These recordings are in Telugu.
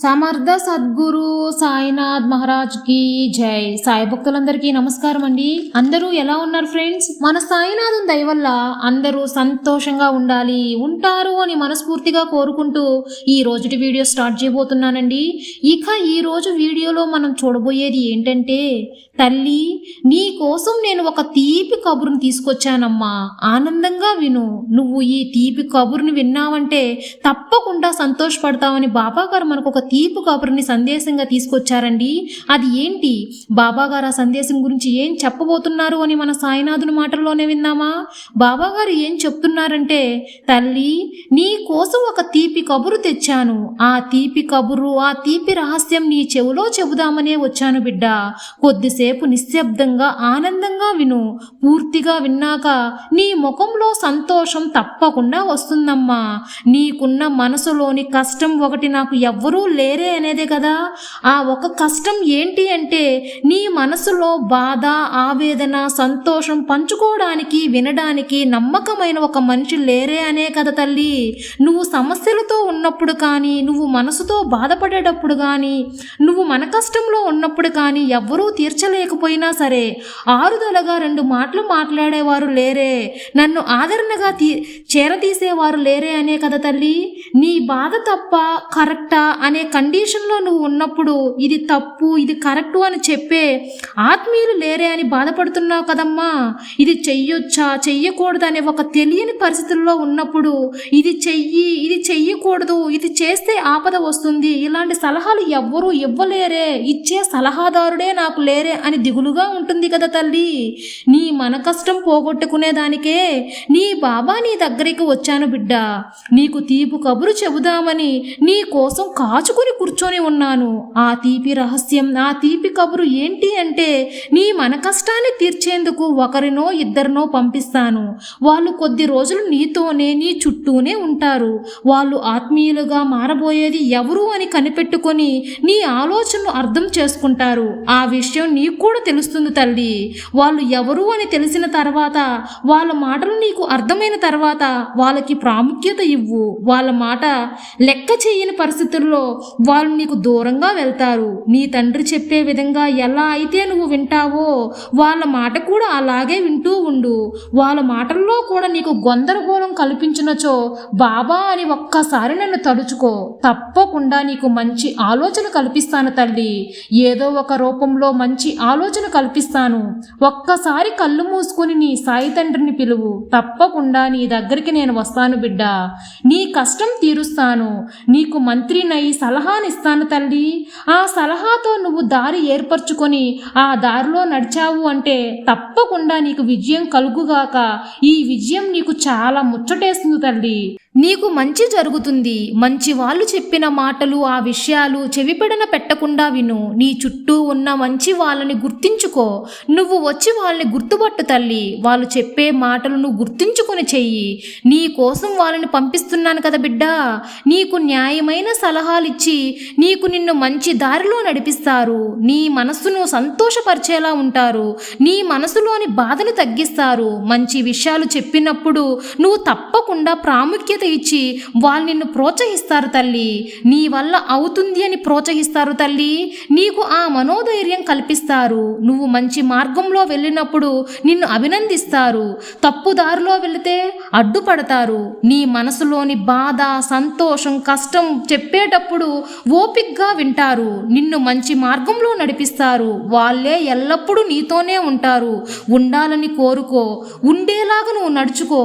సమర్థ సద్గురు సాయినాథ్ మహారాజ్ కి జై. సాయి భక్తులందరికీ నమస్కారం అండి. అందరూ ఎలా ఉన్నారు ఫ్రెండ్స్? మన సాయినాథం దయ వల్ల అందరూ సంతోషంగా ఉండాలి, ఉంటారు అని మనస్ఫూర్తిగా కోరుకుంటూ ఈ రోజుటి వీడియో స్టార్ట్ చేయబోతున్నానండి. ఇక ఈ రోజు వీడియోలో మనం చూడబోయేది ఏంటంటే, తల్లి నీ కోసం నేను ఒక తీపి కబురుని తీసుకొచ్చానమ్మా, ఆనందంగా విను. నువ్వు ఈ తీపి కబురుని విన్నావంటే తప్పకుండా సంతోషపడతావని బాబా గారు మనకు ఒక తీపి కబురుని సందేశంగా తీసుకొచ్చారండి. అది ఏంటి, బాబా గారు ఆ సందేశం గురించి ఏం చెప్పబోతున్నారు అని మన సాయినాథుని మాటల్లోనే విందామా. బాబా గారు ఏం చెప్తున్నారంటే, తల్లి నీ కోసం ఒక తీపి కబురు తెచ్చాను. ఆ తీపి కబురు, ఆ తీపి రహస్యం నీ చెవులో చెబుదామనే వచ్చాను బిడ్డ. కొద్దిసేపు నిశ్శబ్దంగా ఆనందంగా విను. పూర్తిగా విన్నాక నీ ముఖంలో సంతోషం తప్పకుండా వస్తుందమ్మా. నీకున్న మనసులోని కష్టం ఒకటి నాకు ఎవ్వరూ లేరే అనేదే కదా. ఆ ఒక కష్టం ఏంటి అంటే, నీ మనసులో బాధ, ఆవేదన, సంతోషం పంచుకోవడానికి, వినడానికి నమ్మకమైన ఒక మనిషి లేరే అనే కదా తల్లి. నువ్వు సమస్యలతో ఉన్నప్పుడు కానీ, నువ్వు మనసుతో బాధపడేటప్పుడు కానీ, నువ్వు మన కష్టంలో ఉన్నప్పుడు కానీ ఎవ్వరూ తీర్చలేకపోయినా సరే ఆరుదలగా రెండు మాటలు మాట్లాడేవారు లేరే, నన్ను ఆదరణగా చేరదీసేవారు లేరే అనే కదా తల్లి. నీ బాధ తప్ప కరెక్టా అనే కండిషన్లో నువ్వు ఉన్నప్పుడు ఇది తప్పు ఇది కరెక్టు అని చెప్పే ఆత్మీయులు లేరే అని బాధపడుతున్నావు కదమ్మా. ఇది చెయ్యొచ్చా చెయ్యకూడదు అనే ఒక తెలియని పరిస్థితుల్లో ఉన్నప్పుడు ఇది చెయ్యి ఇది చెయ్యకూడదు, ఇది చేస్తే ఆపద వస్తుంది, ఇలాంటి సలహాలు ఎవ్వరూ ఇవ్వలేరే, ఇచ్చే సలహాదారుడే నాకు లేరే అని దిగులుగా ఉంటుంది కదా తల్లి. నీ మన కష్టం పోగొట్టుకునేదానికే నీ బాబా నీ దగ్గరికి వచ్చాను బిడ్డ. నీకు తీపి కబురు చెబుదామని నీ కోసం కాచుకుని కూర్చొని ఉన్నాను. ఆ తీపి రహస్యం, ఆ తీపి కబురు ఏంటి అంటే, నీ మన కష్టాన్ని తీర్చేందుకు ఒకరినో ఇద్దరినో పంపిస్తాను. వాళ్ళు కొద్ది రోజులు నీతోనే నీ చుట్టూనే ఉంటారు. వాళ్ళు ఆత్మీయులుగా మారబోయేది ఎవరు అని కనిపెట్టుకొని నీ ఆలోచనను అర్థం చేసుకుంటారు. ఆ విషయం నీకు కూడా తెలుస్తుంది తల్లి. వాళ్ళు ఎవరు అని తెలిసిన తర్వాత, వాళ్ళ మాటలు నీకు అర్థమైన తర్వాత వాళ్ళకి ప్రాముఖ్యత ఇవ్వు. వాళ్ళ మాట లెక్క చేయని పరిస్థితుల్లో వాళ్ళు నీకు దూరంగా వెళ్తారు. నీ తండ్రి చెప్పే విధంగా ఎలా అయితే నువ్వు వింటావో వాళ్ళ మాట కూడా అలాగే వింటూ ఉండు. వాళ్ళ మాటల్లో కూడా నీకు గందరగోళం కల్పించినచో బాబా అని ఒక్కసారి నన్ను తలుచుకో, తప్పకుండా నీకు మంచి ఆలోచన కల్పిస్తాను తల్లి. ఏదో ఒక రూపంలో మంచి ఆలోచన కల్పిస్తాను. ఒక్కసారి కళ్ళు మూసుకొని నీ సాయి తండ్రిని పిలువు, తప్పకుండా నీ దగ్గరికి నేను వస్తాను బిడ్డ. నీ కష్టం తీరుస్తాను, నీకు మంత్రినై సలహానిస్తాను తల్లి. ఆ సలహాతో నువ్వు దారి ఏర్పరచుకొని ఆ దారిలో నడిచావు అంటే తప్పకుండా నీకు విజయం కలుగుగాక. ఈ విజయం నీకు చాలా ముచ్చటేస్తుంది తల్లి. నీకు మంచి జరుగుతుంది. మంచి వాళ్ళు చెప్పిన మాటలు, ఆ విషయాలు చెవిపెడన పెట్టకుండా విను. నీ చుట్టూ ఉన్న మంచి వాళ్ళని గుర్తించుకో. నువ్వు వచ్చి వాళ్ళని గుర్తుపట్టు తల్లి. వాళ్ళు చెప్పే మాటలను గుర్తించుకొని చెయ్యి. నీ కోసం వాళ్ళని పంపిస్తున్నాను కదా బిడ్డ. నీకు న్యాయమైన సలహాలు ఇచ్చి నీకు నిన్ను మంచి దారిలో నడిపిస్తారు. నీ మనస్సును సంతోషపరిచేలా ఉంటారు. నీ మనసులోని బాధను తగ్గిస్తారు. మంచి విషయాలు చెప్పినప్పుడు నువ్వు తప్పకుండా ప్రాముఖ్యత ఇచ్చి వాళ్ళు నిన్ను ప్రోత్సహిస్తారు తల్లి. నీ వల్ల అవుతుంది అని ప్రోత్సహిస్తారు తల్లి. నీకు ఆ మనోధైర్యం కల్పిస్తారు. నువ్వు మంచి మార్గంలో వెళ్ళినప్పుడు నిన్ను అభినందిస్తారు. తప్పుదారిలో వెళితే అడ్డుపడతారు. నీ మనసులోని బాధ, సంతోషం, కష్టం చెప్పేటప్పుడు ఓపికగా వింటారు. నిన్ను మంచి మార్గంలో నడిపిస్తారు. వాళ్ళే ఎల్లప్పుడూ నీతోనే ఉంటారు. ఉండాలని కోరుకో, ఉండేలాగా నువ్వు నడుచుకో.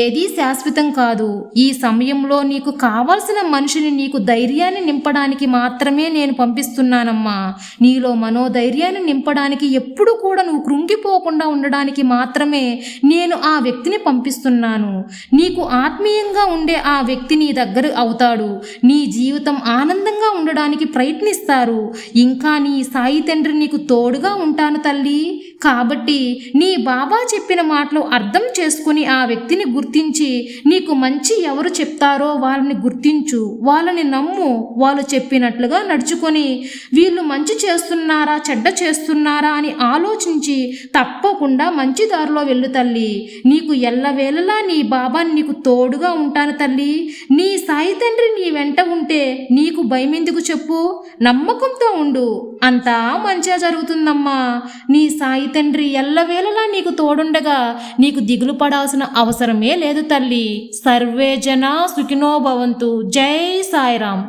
ఏదీ శాశ్వతం కాదు. ఈ సమయంలో నీకు కావాల్సిన మనిషిని నీకు ధైర్యాన్ని నింపడానికి మాత్రమే నేను పంపిస్తున్నానమ్మా. నీలో మనోధైర్యాన్ని నింపడానికి, ఎప్పుడు కూడా నువ్వు కృంగిపోకుండా ఉండడానికి మాత్రమే నేను ఆ వ్యక్తిని పంపిస్తున్నాను. నీకు ఆత్మీయంగా ఉండే ఆ వ్యక్తి నీ దగ్గర అవుతాడు. నీ జీవితం ఆనందంగా ఉండడానికి ప్రయత్నిస్తారు. ఇంకా నీ సాయి తండ్రి నీకు తోడుగా ఉంటాను తల్లి. కాబట్టి నీ బాబా చెప్పిన మాటలు అర్థం చేసుకుని ఆ వ్యక్తిని గుర్తించి నీకు మంచి ఎవరు చెప్తారో వాళ్ళని గుర్తించు, వాళ్ళని నమ్ము. వాళ్ళు చెప్పినట్లుగా నడుచుకొని వీళ్ళు మంచి చేస్తున్నారా చెడ్డ చేస్తున్నారా అని ఆలోచించి తప్పకుండా మంచి దారిలో వెళ్ళు తల్లి. నీకు ఎల్లవేళలా నీ బాబాని నీకు తోడుగా ఉంటాను తల్లి. నీ సాయి తండ్రి నీ వెంట ఉంటే నీకు భయమెందుకు చెప్పు, నమ్మకంతో ఉండు, అంతా మంచిగా జరుగుతుందమ్మా. నీ సాయి తండ్రి ఎల్లవేళలా నీకు తోడుండగా నీకు దిగులు పడాల్సిన అవసరమే లేదు తల్లి. సర్వే జన సుఖినో భవంతు. జై సాయిరాం.